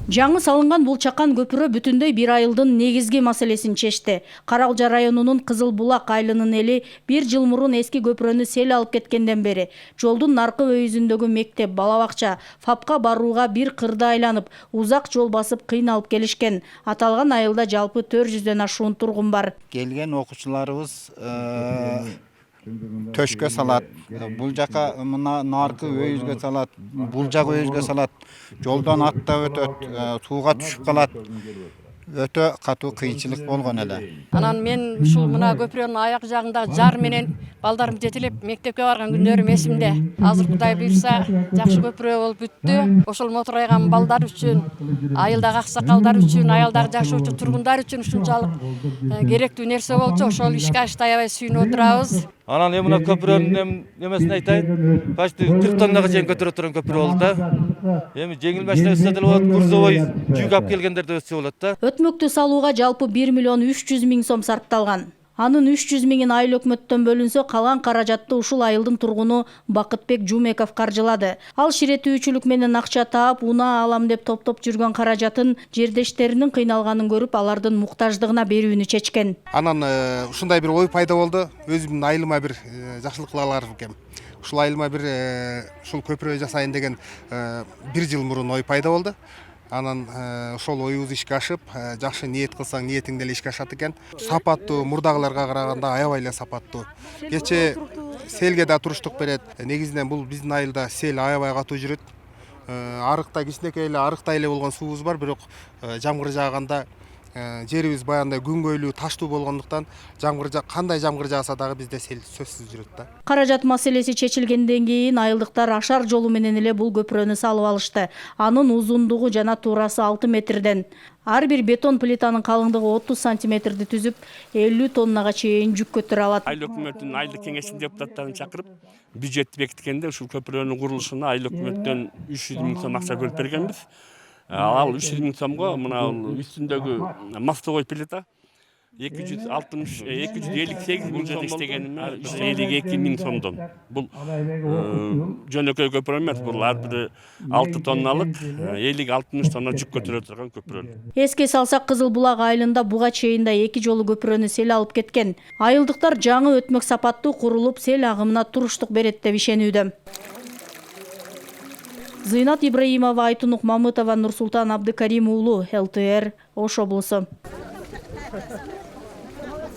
Жаңы салынган бул чакан көпүрө бүтүндөй бир айылдын негизги маселесин чечти. Каралжа районунун Кызыл Булак айылынын эли 1 жыл мурун эски көпүрөнү сел алып кеткенден бери жолдун наркы өйүзүндөгү мектеп, бала бакча, ФАПка барууга бир кырды айланып, узак жол басып кыйналып келишкен. Аталган айылда жалпы 400дөн ашуун тургун бар. Келген окуучуларыбыз төшкө салат, бул жака мына наркы өйүзгө салат, бул жак өйүзгө салат, жолдон аттап өтөт, сууга түшүп калат. Өтө катуу кыйынчылык болгон эле. Анан мен ушул мына көпүрөнүн аяк жагындагы жар менен балдарым жетелеп мектепке барган күндөрүм эсимде. Азыр Кудай буйрса жакшы көпүрө болуп бүттү. Ошол моторайган балдар үчүн, айылдагы аксакалдар үчүн, аялдагы жашоочу тургундар үчүн ушунчалык керектүү нерсе болчу. Ошол ишке ашты аябай сүйүнүп отурабыз. Анан мына көпүрөнүн немесин айтайын. Почти 40 тоннага чейин көтөрө турган көпүрө болду да. Эми жеңил машина өтсө деле болот, грузовой жүк алып келгендер да өтсө болот да. Өтмөктү салууга жалпы 1 миллион 300 миң сом сарпталган. Анын 300 миңин айыл өкмөттөн бөлүнсө, калган каражатты ушул айылдын тургуну Бакытбек Жумеков каржылады. Ал ширетүүчүлүк менен акча таап, унаа алам деп топтоп жүргөн каражатын жердештеринин кыйналганын көрүп, алардын муктаждыгына берүүнү чечкен. Анан ушундай бир ой пайда болду. Өзүмдүн айылыма бир жакшылык кыла алар экем. Ушул айылыма бир ушул көпүрө жасайын деген 1 жыл мурун ой пайда болду. Анан ошол оюбуз ишке ашып, жакшы ниет кылсаң, ниетиң деле ишке ашат экен. Сапаттуу, мурдагыларга караганда аябай эле сапаттуу. Кече селге да туруштук берет. Негизинен бул биздин айылда сел аябай катуу жүрөт. Арыкта кичинекей эле арыктай эле болгон суубуз бар, бирок жамгыр жааганда жерибиз баягындай күнгөйлүү, таштуу болгондуктан кандай жамгыр жааса дагы бизде сел сөзсүз жүрөт да. Каражат маселеси чечилгенден кийин айылдыктар ашар жолу менен эле бул көпүрөнү салып алышты. Анын узундугу жана туурасы 6 метрден. Ар бир бетон плитанын калыңдыгы 30 сантиметрди түзүп, 50 тоннага чейин жүк көтөрө алат. Айыл өкмөтүнүн айылдык кеңешинин депутаттарын чакырып, бюджетти бекиткенде ушул көпүрөнүн курулушуна айыл өкмөттөн 300 миң сом акча бөлүп бергенбиз. Ал 300 миң сомго мына үстүндөгү мостовой плита 258 бул жерде иштегениме 52 миң сомдон. Бул жөнөкөй көпүрө эмес, бул ар бири 6 тонналык 50-60 тонна жүк көтөрө турган көпүрө. Эске салсак, Кызыл Булак айылында буга чейин да 2 жолу көпүрөнү сел алып кеткен. Айылдыктар жаңы өтмөк сапаттуу курулуп, сел агымына туруштук берет деп ишенүүдө. Зыйнат Ибраимова, Айтунук Мамытова, Нурсултан Абдыкарим уулу, ЛТР, Ош облусу.